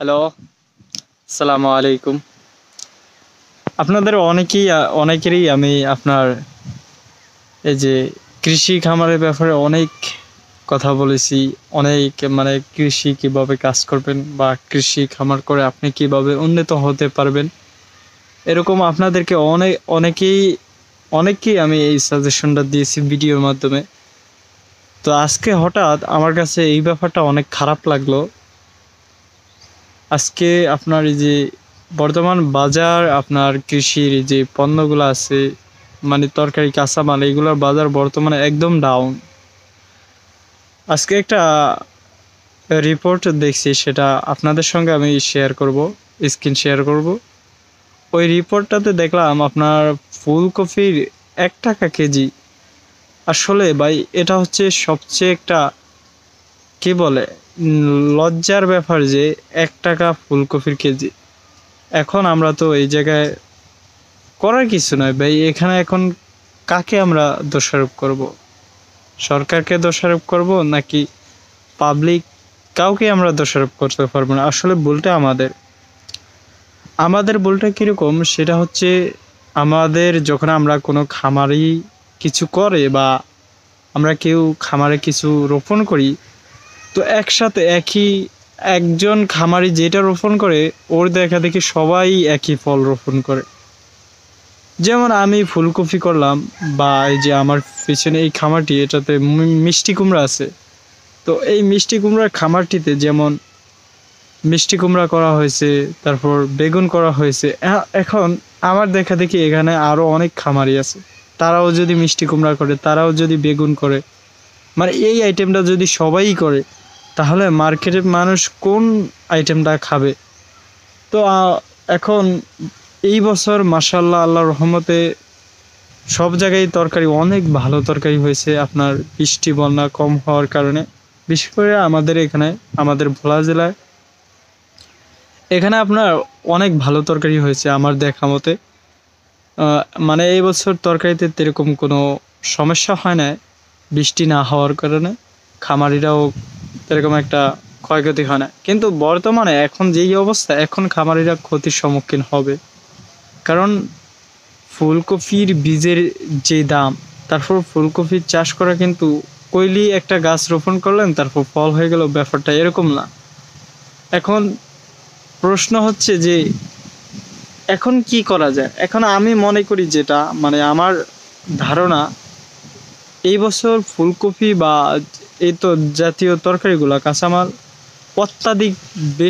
Hello, আসসালামু আলাইকুম। আপনাদের অনেকেরই আমি আপনার এই যে কৃষি খামারের ব্যাপারে অনেক কথা বলেছি। অনেক মানে কৃষি কিভাবে কাজ করবেন বা কৃষি খামার করে আপনি কিভাবে উন্নত হতে পারবেন। এরকম আপনাদেরকে অনেককেই আমি এই সাজেশনটা দিয়েছি ভিডিওর মাধ্যমে। তো আজকে হঠাৎ আমার কাছে এই ব্যাপারটা অনেক খারাপ লাগলো। আজকে আপনার এই যে বর্তমান বাজার আপনার কৃষির যে পণ্যগুলো আছে মানে তরকারি কাঁচামাল এগুলোর বাজার বর্তমানে একদম ডাউন। আজকে একটা রিপোর্ট দেখছি, সেটা আপনাদের সঙ্গে আমি স্ক্রিন শেয়ার করব। ওই রিপোর্টটাতে দেখলাম আপনার ফুলকপির 1 টাকা কেজি। আসলে ভাই এটা হচ্ছে সবচেয়ে একটা কি বলে লজ্জার ব্যাপার যে 1 টাকা ফুলকপির কেজি। এখন আমরা তো এই জায়গায় করার কিছু নয় ভাই। এখানে এখন কাকে আমরা দোষারোপ করব? সরকারকে দোষারোপ করব নাকি পাবলিক? কাউকে আমরা দোষারোপ করতে পারবো না। আসলে ভুলটা আমাদের ভুলটা কীরকম সেটা হচ্ছে, আমাদের যখন আমরা কোনো খামারি কিছু করে বা আমরা কেউ খামারে কিছু রোপণ করি, তো একসাথে একজন খামারি যেটা রোপণ করে ওর দেখা দেখি সবাই একই ফল রোপণ করে। যেমন আমি ফুলকপি করলাম, বা এই যে আমার পিছনে এই খামারটি, এটাতে মিষ্টি কুমড়া আছে। তো এই মিষ্টি কুমড়ার খামারটিতে যেমন মিষ্টি কুমড়া করা হয়েছে, তারপর বেগুন করা হয়েছে। এখন আমার দেখা দেখি এখানে আরও অনেক খামারি আছে, তারাও যদি মিষ্টি কুমড়া করে, তারাও যদি বেগুন করে, মানে এই আইটেমটা যদি সবাই করে, তাহলে মার্কেটের মানুষ কোন আইটেমটা খাবে? তো এখন এই বছর মাশাআল্লাহ আল্লাহর রহমতে সব জায়গায় তরকারি অনেক ভালো তরকারি হয়েছে আপনার বৃষ্টি বন্যা কম হওয়ার কারণে। বিশেষ করে আমাদের ভোলা জেলায় এখানে আপনার অনেক ভালো তরকারি হয়েছে আমার দেখা মতে। মানে এই বছর তরকারিতে এরকম কোনো সমস্যা হয় না, বৃষ্টি না হওয়ার কারণে খামারিরাও এরকম একটা ক্ষয়ক্ষতি হয় না। কিন্তু বর্তমানে এখন যেই অবস্থা, এখন খামারিরা ক্ষতির সম্মুখীন হবে। কারণ ফুলকপির বীজের যে দাম, তারপর ফুলকপির চাষ করা কিন্তু কইলি একটা গাছ রোপণ করলেন তারপর ফল হয়ে গেল, ব্যাপারটা এরকম না। এখন প্রশ্ন হচ্ছে যে এখন কি করা যায়? এখন আমি মনে করি, যেটা মানে আমার ধারণা, এই বছর ফুলকপি বা এই তো জাতীয় তরকারিগুলা কাঁচামাল অত্যাধিক বেশি